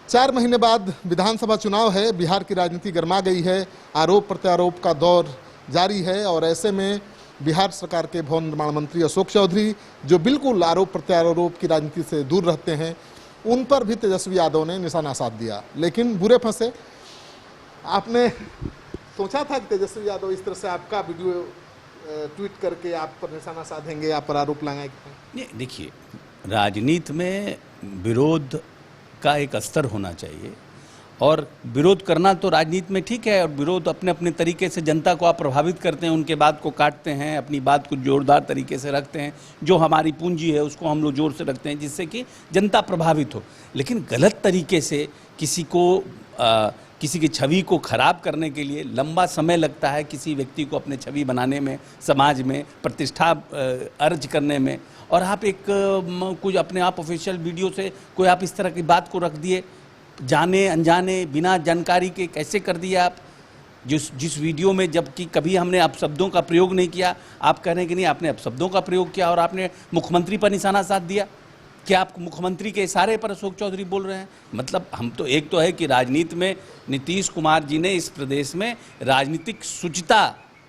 4 महीने बाद विधानसभा चुनाव है, बिहार की राजनीति गर्मा गई है, आरोप प्रत्यारोप का दौर जारी है और ऐसे में बिहार सरकार के भवन निर्माण मंत्री अशोक चौधरी, जो बिल्कुल आरोप प्रत्यारोप की राजनीति से दूर रहते हैं, उन पर भी तेजस्वी यादव ने निशाना साध दिया, लेकिन बुरे फंसे। आपने सोचा था कि तेजस्वी यादव इस तरह से आपका वीडियो ट्वीट करके आप पर निशाना साधेंगे, आप पर आरोप लगाएंगे? नहीं, देखिए, राजनीति में विरोध का एक स्तर होना चाहिए और विरोध करना तो राजनीति में ठीक है, और विरोध अपने अपने तरीके से जनता को आप प्रभावित करते हैं, उनके बात को काटते हैं, अपनी बात को जोरदार तरीके से रखते हैं, जो हमारी पूंजी है उसको हम लोग जोर से रखते हैं जिससे कि जनता प्रभावित हो। लेकिन गलत तरीके से किसी की छवि को खराब करने के लिए लंबा समय लगता है, किसी व्यक्ति को अपने छवि बनाने में, समाज में प्रतिष्ठा अर्ज करने में, और आप एक कुछ अपने आप ऑफिशियल वीडियो से कोई आप इस तरह की बात को रख दिए, जाने अनजाने बिना जानकारी के कैसे कर दिया आप। जिस वीडियो में जबकि कभी हमने अपशब्दों का प्रयोग नहीं किया, आप कह रहे हैं कि नहीं आपने अपशब्दों का प्रयोग किया और आपने मुख्यमंत्री पर निशाना साध दिया। क्या आप मुख्यमंत्री के इशारे पर अशोक चौधरी बोल रहे हैं? मतलब हम तो एक तो है कि राजनीति में नीतीश कुमार जी ने इस प्रदेश में राजनीतिक शुचिता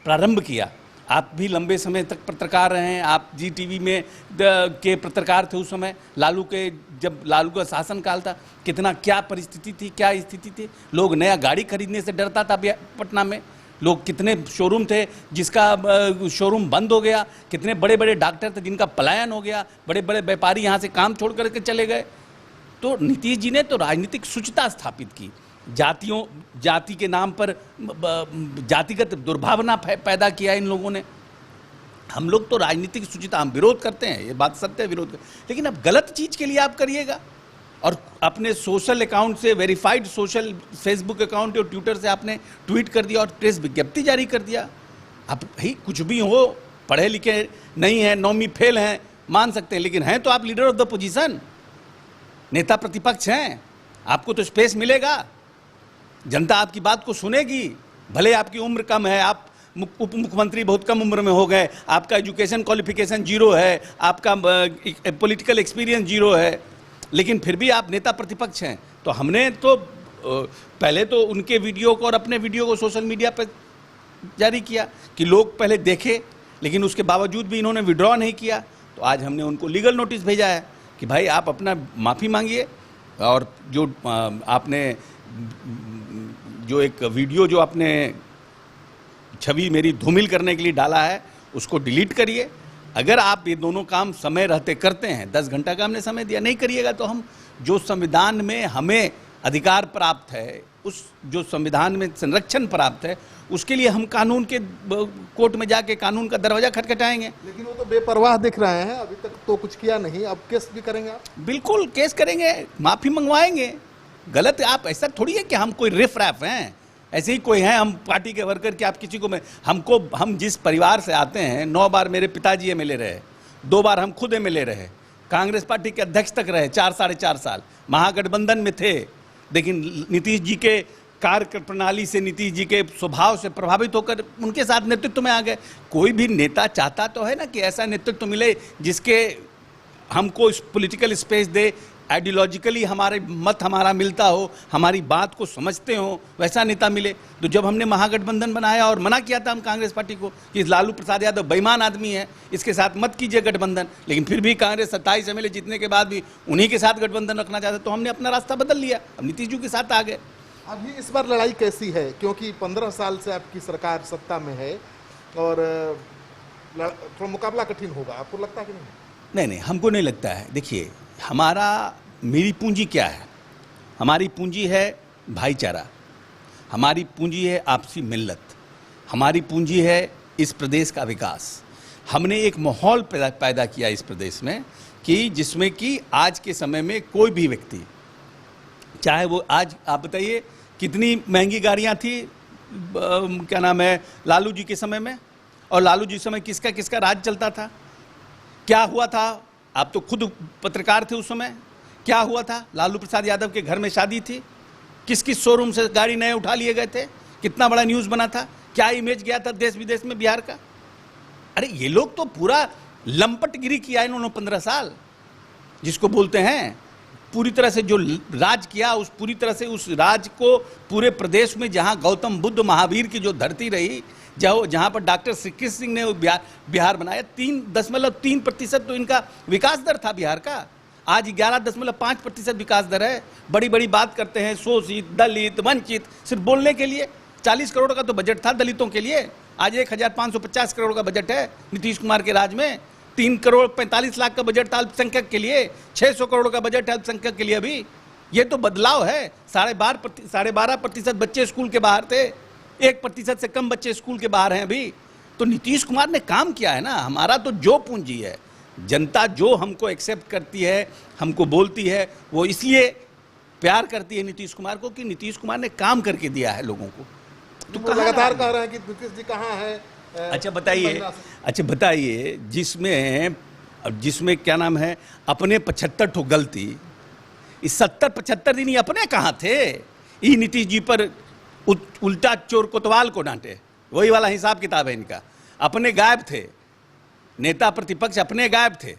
प्रारंभ किया। आप भी लंबे समय तक पत्रकार रहे हैं, आप जी टीवी में के पत्रकार थे उस समय, जब लालू का शासनकाल था, कितना क्या परिस्थिति थी, क्या स्थिति थी। लोग नया गाड़ी खरीदने से डरता था पटना में, लोग कितने शोरूम थे जिसका शोरूम बंद हो गया, कितने बड़े बड़े डॉक्टर थे जिनका पलायन हो गया, बड़े बड़े व्यापारी यहाँ से काम छोड़ करके चले गए। तो नीतीश जी ने तो राजनीतिक शुचिता स्थापित की, जाति के नाम पर जातिगत दुर्भावना पैदा किया इन लोगों ने। हम लोग तो राजनीतिक शुचिता, हम विरोध करते हैं, ये बात सत्य है, विरोध करते, लेकिन अब गलत चीज़ के लिए आप करिएगा और अपने सोशल अकाउंट से, वेरीफाइड सोशल फेसबुक अकाउंट और ट्विटर से आपने ट्वीट कर दिया और प्रेस विज्ञप्ति जारी कर दिया। अब भाई कुछ भी हो, पढ़े लिखे नहीं हैं, 9वीं फेल हैं, मान सकते हैं, लेकिन हैं तो आप लीडर ऑफ द पोजीशन, नेता प्रतिपक्ष हैं, आपको तो स्पेस मिलेगा, जनता आपकी बात को सुनेगी। भले आपकी उम्र कम है, आप उप मुख्यमंत्री बहुत कम उम्र में हो गए, आपका एजुकेशन क्वालिफिकेशन 0 है, आपका पॉलिटिकल एक्सपीरियंस 0 है, लेकिन फिर भी आप नेता प्रतिपक्ष हैं। तो हमने तो पहले तो उनके वीडियो को और अपने वीडियो को सोशल मीडिया पर जारी किया कि लोग पहले देखे, लेकिन उसके बावजूद भी इन्होंने विड्रॉ नहीं किया। तो आज हमने उनको लीगल नोटिस भेजा है कि भाई आप अपना माफ़ी मांगिए, और जो आपने जो एक वीडियो जो आपने छवि मेरी धूमिल करने के लिए डाला है उसको डिलीट करिए। अगर आप ये दोनों काम समय रहते करते हैं, 10 घंटा का हमने समय दिया, नहीं करिएगा तो हम जो संविधान में हमें अधिकार प्राप्त है, उस जो संविधान में संरक्षण प्राप्त है, उसके लिए हम कानून के कोर्ट में जाके कानून का दरवाजा खटखटाएंगे। लेकिन वो तो बेपरवाह दिख रहे हैं, अभी तक तो कुछ किया नहीं, अब केस भी करेंगे आप? बिल्कुल केस करेंगे, माफ़ी मंगवाएंगे। गलत, आप ऐसा थोड़ी है कि हम कोई रिफ रैफ हैं, ऐसे ही कोई हैं हम पार्टी के वर्कर कि आप किसी को हम जिस परिवार से आते हैं, 9 बार मेरे पिताजी एमएलए रहे, 2 बार हम खुद एमएलए रहे, कांग्रेस पार्टी के अध्यक्ष तक रहे 4 साढ़े 4 साल, महागठबंधन में थे, लेकिन नीतीश जी के कार्य प्रणाली से, नीतीश जी के स्वभाव से प्रभावित होकर उनके साथ नेतृत्व में आ गए। कोई भी नेता चाहता तो है ना कि ऐसा नेतृत्व मिले जिसके हमको पॉलिटिकल स्पेस दे, आइडियोलॉजिकली हमारे मत हमारा मिलता हो, हमारी बात को समझते हो, वैसा नेता मिले। तो जब हमने महागठबंधन बनाया और मना किया था हम कांग्रेस पार्टी को कि लालू प्रसाद यादव बेईमान आदमी है, इसके साथ मत कीजिए गठबंधन, लेकिन फिर भी कांग्रेस 27 एमएलए जीतने के बाद भी उन्हीं के साथ गठबंधन रखना चाहते, तो हमने अपना रास्ता बदल लिया, अब नीतीश जी के साथ आ गए। अभी इस बार लड़ाई कैसी है, क्योंकि 15 साल से आपकी सरकार सत्ता में है और थोड़ा मुकाबला कठिन होगा, आपको लगता है कि नहीं? नहीं, हमको नहीं लगता है। देखिए, मेरी पूंजी क्या है? हमारी पूंजी है भाईचारा, हमारी पूंजी है आपसी मिल्लत, हमारी पूंजी है इस प्रदेश का विकास। हमने एक माहौल पैदा किया इस प्रदेश में कि जिसमें कि आज के समय में कोई भी व्यक्ति, चाहे वो आज आप बताइए कितनी महंगी गाड़ियां थी, क्या नाम है, लालू जी के समय में, और लालू जी समय किसका किसका राज चलता था, क्या हुआ था? आप तो खुद पत्रकार थे उस समय, क्या हुआ था? लालू प्रसाद यादव के घर में शादी थी, किस किस शोरूम से गाड़ी नए उठा लिए गए थे, कितना बड़ा न्यूज़ बना था, क्या इमेज गया था देश विदेश में बिहार का। अरे ये लोग तो पूरा लंपटगिरी किया इन्होंने 15 साल, जिसको बोलते हैं पूरी तरह से जो राज किया, उस पूरी तरह से उस राज को पूरे प्रदेश में, जहां गौतम बुद्ध महावीर की जो धरती रही, जहां पर डॉक्टर श्री कृष्ण सिंह ने बिहार बनाया, 3.3% तो इनका विकास दर था बिहार का। आज 11.5% विकास दर है। बड़ी बड़ी बात करते हैं, शोषित, दलित, वंचित, सिर्फ बोलने के लिए। 40 करोड़ का तो बजट था दलितों के लिए, आज 1550 करोड़ का बजट है नीतीश कुमार के राज में। 3 करोड़ 45 लाख का बजट था अल्पसंख्यक के लिए, 600 करोड़ का बजट है अल्पसंख्यक के लिए। अभी ये तो बदलाव है। 12.5% बच्चे स्कूल के बाहर थे, 1% से कम बच्चे स्कूल के बाहर हैं अभी। तो नीतीश कुमार ने काम किया है ना। हमारा तो जो पूंजी है, जनता जो हमको एक्सेप्ट करती है, हमको बोलती है, वो इसलिए प्यार करती है नीतीश कुमार को कि नीतीश कुमार ने काम करके दिया है लोगों को। तो लगातार कह रहे हैं कि नीतीश जी कहाँ है। अच्छा बताइए, जिसमें क्या नाम है, अपने 75 ठो गलती, इस 70-75 दिन ये अपने कहाँ थे। ये नीतीश जी पर उल्टा चोर कोतवाल को डांटे, वही वाला हिसाब किताब है इनका। अपने गायब थे, नेता प्रतिपक्ष अपने गायब थे,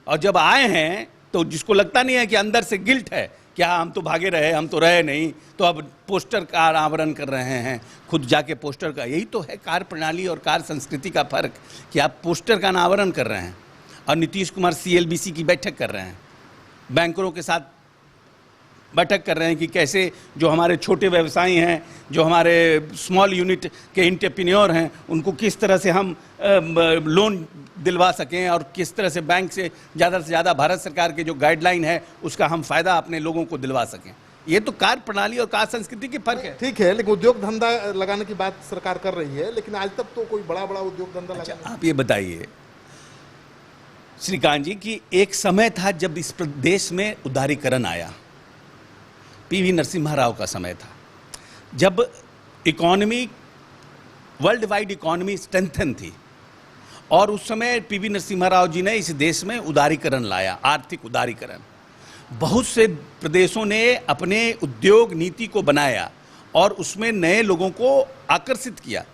और जब आए हैं तो जिसको लगता नहीं है कि अंदर से गिल्ट है, क्या हम तो भागे रहे, हम तो रहे नहीं, तो अब पोस्टर का अनावरण कर रहे हैं, खुद जाके पोस्टर का। यही तो है कार्य प्रणाली और कार्य संस्कृति का फर्क, कि आप पोस्टर का अनावरण कर रहे हैं और नीतीश कुमार CLBC की बैठक कर रहे हैं, बैंकरों के साथ बैठक कर रहे हैं कि कैसे जो हमारे छोटे व्यवसायी हैं, जो हमारे स्मॉल यूनिट के एंटरप्रेन्योर हैं, उनको किस तरह से हम लोन दिलवा सकें, और किस तरह से बैंक से ज़्यादा भारत सरकार के जो गाइडलाइन है उसका हम फ़ायदा अपने लोगों को दिलवा सकें। ये तो कार्य प्रणाली और कार्य संस्कृति के फर्क है। ठीक है, लेकिन उद्योग धंधा लगाने की बात सरकार कर रही है, लेकिन आज तक तो कोई बड़ा उद्योग धंधा अच्छा, आप ये बताइए श्रीकांत जी कि एक समय था जब इस प्रदेश में उदारीकरण आया, PV नरसिम्हा राव का समय था, जब economy, world wide economy strengthen थी, और उस समय PV नरसिम्हा राव जी ने इस देश में उदारीकरण लाया, आर्थिक उदारीकरण। बहुत से प्रदेशों ने अपने उद्योग नीति को बनाया और उसमें नए लोगों को आकर्षित किया,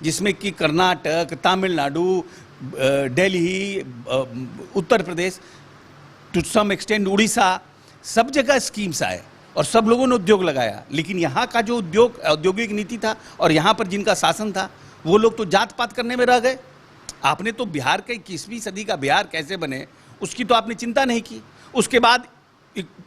जिसमें कि Karnataka, Tamil Nadu, Delhi, Uttar Pradesh, to some extent Orissa, सब जगह स्कीम्स आए और सब लोगों ने उद्योग लगाया। लेकिन यहाँ का जो औद्योगिक नीति था और यहाँ पर जिनका शासन था, वो लोग तो जात पात करने में रह गए। आपने तो बिहार के 21वीं सदी का बिहार कैसे बने, उसकी तो आपने चिंता नहीं की। उसके बाद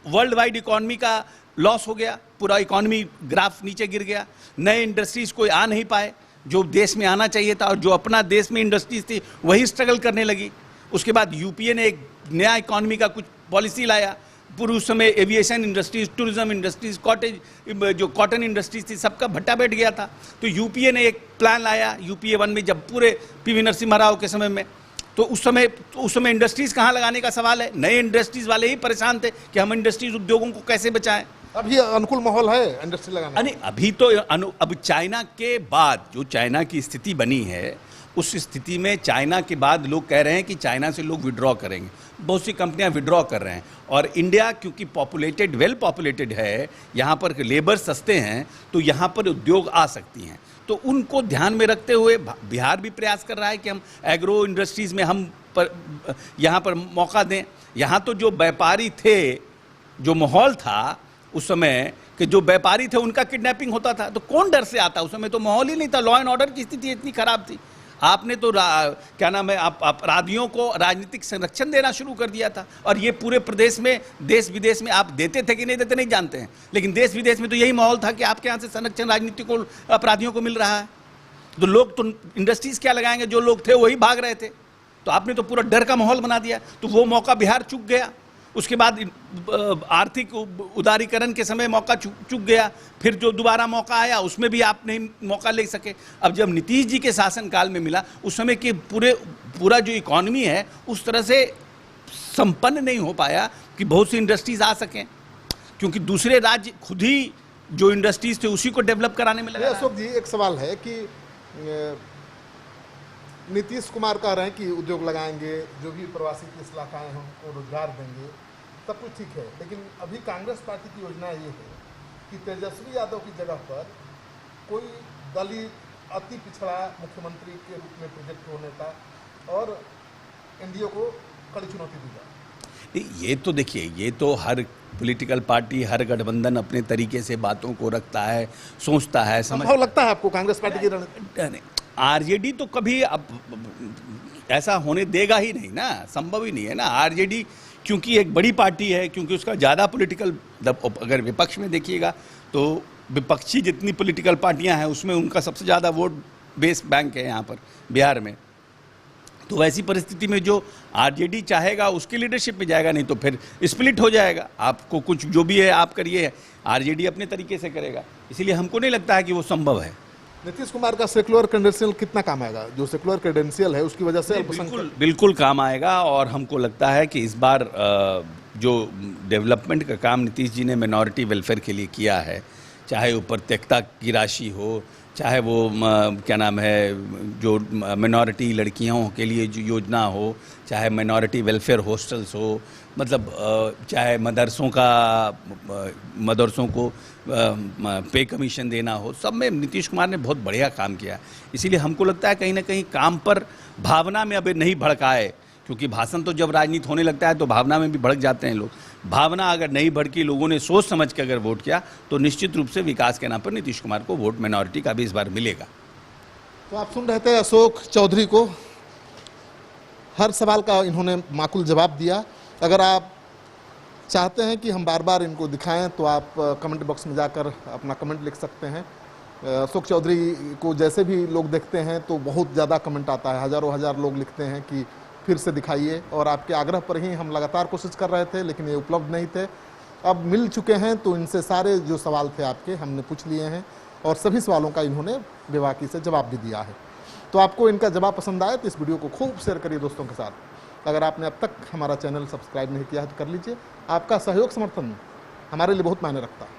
वर्ल्ड वाइड इकोनॉमी का लॉस हो गया, पूरा इकोनॉमी ग्राफ नीचे गिर गया, नए इंडस्ट्रीज कोई आ नहीं पाए जो देश में आना चाहिए था, और जो अपना देश में इंडस्ट्रीज थी वही स्ट्रगल करने लगी। उसके बाद यूपीए ने एक नया इकोनॉमी का कुछ पॉलिसी लाया, पूरे उस समय एविएशन इंडस्ट्रीज, टूरिज्म इंडस्ट्रीज, जो कॉटन इंडस्ट्रीज थी, सबका भट्टा बैठ गया था। तो यूपीए ने एक प्लान लाया, यूपीए 1 में, जब पूरे PV नरसिम्हा राव के समय में, तो उस समय इंडस्ट्रीज कहाँ लगाने का सवाल है। नए इंडस्ट्रीज वाले ही परेशान थे कि हम इंडस्ट्रीज उद्योगों को कैसे बचाएं। अभी अनुकूल माहौल है इंडस्ट्री लगाने? नहीं, अभी तो अब चाइना के बाद जो चाइना की स्थिति बनी है, उस स्थिति में चाइना के बाद लोग कह रहे हैं कि चाइना से लोग विड्रॉ करेंगे, बहुत सी कंपनियां विड्रॉ कर रहे हैं। और इंडिया क्योंकि पॉपुलेटेड, वेल पॉपुलेटेड है, यहाँ पर लेबर सस्ते हैं, तो यहाँ पर उद्योग आ सकती हैं। तो उनको ध्यान में रखते हुए बिहार भी प्रयास कर रहा है कि हम एग्रो इंडस्ट्रीज़ में यहाँ पर मौका दें। यहाँ तो जो व्यापारी थे, जो माहौल था उस समय कि जो व्यापारी थे उनका किडनैपिंग होता था, तो कौन डर से आता? उस समय तो माहौल ही नहीं था, लॉ एंड ऑर्डर की स्थिति इतनी खराब थी। आपने तो क्या नाम है, आप अपराधियों को राजनीतिक संरक्षण देना शुरू कर दिया था, और ये पूरे प्रदेश में, देश विदेश में आप देते थे कि नहीं देते नहीं जानते हैं, लेकिन देश विदेश में तो यही माहौल था कि आपके यहाँ से संरक्षण राजनीतिक अपराधियों को मिल रहा है। तो लोग तो इंडस्ट्रीज क्या लगाएंगे, जो लोग थे वही भाग रहे थे। तो आपने तो पूरा डर का माहौल बना दिया, तो वो मौका बिहार चूक गया। उसके बाद आर्थिक उदारीकरण के समय मौका चूक गया, फिर जो दोबारा मौका आया उसमें भी आप नहीं मौका ले सके। अब जब नीतीश जी के शासनकाल में मिला, उस समय के पूरा जो इकॉनमी है उस तरह से संपन्न नहीं हो पाया कि बहुत सी इंडस्ट्रीज आ सकें, क्योंकि दूसरे राज्य खुद ही जो इंडस्ट्रीज थे उसी को डेवलप कराने में लगा। अशोक जी, एक सवाल है कि नीतीश कुमार कह रहे हैं कि उद्योग लगाएंगे, जो भी प्रवासी के इलाकाएँ हैं उनको रोजगार देंगे, सब कुछ ठीक है, लेकिन अभी कांग्रेस पार्टी की योजना ये है कि तेजस्वी यादव की जगह पर कोई दलित, अति पिछड़ा मुख्यमंत्री के रूप में प्रोजेक्ट होने का, और एनडीए को कड़ी चुनौती दी जाए। ये तो देखिए, ये तो हर पॉलिटिकल पार्टी, हर गठबंधन अपने तरीके से बातों को रखता है, सोचता है, संभव लगता है आपको कांग्रेस पार्टी की रणनीति? आरजेडी तो कभी अब ऐसा होने देगा ही नहीं ना, संभव ही नहीं है ना। आरजेडी क्योंकि एक बड़ी पार्टी है, क्योंकि उसका ज़्यादा पॉलिटिकल, अगर विपक्ष में देखिएगा तो विपक्षी जितनी पॉलिटिकल पार्टियां हैं उसमें उनका सबसे ज़्यादा वोट बेस बैंक है यहाँ पर बिहार में। तो वैसी परिस्थिति में जो आरजेडी चाहेगा उसकी लीडरशिप में जाएगा, नहीं तो फिर स्प्लिट हो जाएगा। आपको कुछ जो भी है आप करिए, आरजेडी अपने तरीके से करेगा। इसीलिए हमको नहीं लगता है कि वो संभव है। नीतीश कुमार का सेकुलर क्रेडेंशियल कितना काम आएगा? जो सेकुलर क्रेडेंशियल है उसकी वजह से बिल्कुल काम आएगा। और हमको लगता है कि इस बार जो डेवलपमेंट का काम नीतीश जी ने मिनॉरिटी वेलफेयर के लिए किया है, चाहे वो प्रत्यक्षता की राशि हो, चाहे वो क्या नाम है जो मिनॉरिटी लड़कियों के लिए जो योजना हो, चाहे मिनॉरिटी वेलफेयर हॉस्टल्स हो, मतलब चाहे मदरसों को पे कमीशन देना हो, सब में नीतीश कुमार ने बहुत बढ़िया काम किया। इसीलिए हमको लगता है कहीं ना कहीं काम पर भावना में अब नहीं भड़काए, क्योंकि भाषण तो जब राजनीति होने लगता है तो भावना में भी भड़क जाते हैं लोग। भावना अगर नहीं भड़की, लोगों ने सोच समझ के अगर वोट किया तो निश्चित रूप से विकास के नाम पर नीतीश कुमार को वोट मिनॉरिटी का भी इस बार मिलेगा। तो आप सुन रहे थे अशोक चौधरी को, हर सवाल का इन्होंने माकूल जवाब दिया। अगर आप चाहते हैं कि हम बार बार इनको दिखाएं तो आप कमेंट बॉक्स में जाकर अपना कमेंट लिख सकते हैं। अशोक चौधरी को जैसे भी लोग देखते हैं तो बहुत ज़्यादा कमेंट आता है, हज़ारों हज़ार लोग लिखते हैं कि फिर से दिखाइए, और आपके आग्रह पर ही हम लगातार कोशिश कर रहे थे, लेकिन ये उपलब्ध नहीं थे। अब मिल चुके हैं तो इनसे सारे जो सवाल थे आपके हमने पूछ लिए हैं, और सभी सवालों का इन्होंने बेबाकी से जवाब भी दिया है। तो आपको इनका जवाब पसंद आए तो इस वीडियो को खूब शेयर करिए दोस्तों के साथ। अगर आपने अब तक हमारा चैनल सब्सक्राइब नहीं किया है तो कर लीजिए। आपका सहयोग समर्थन हमारे लिए बहुत मायने रखता है।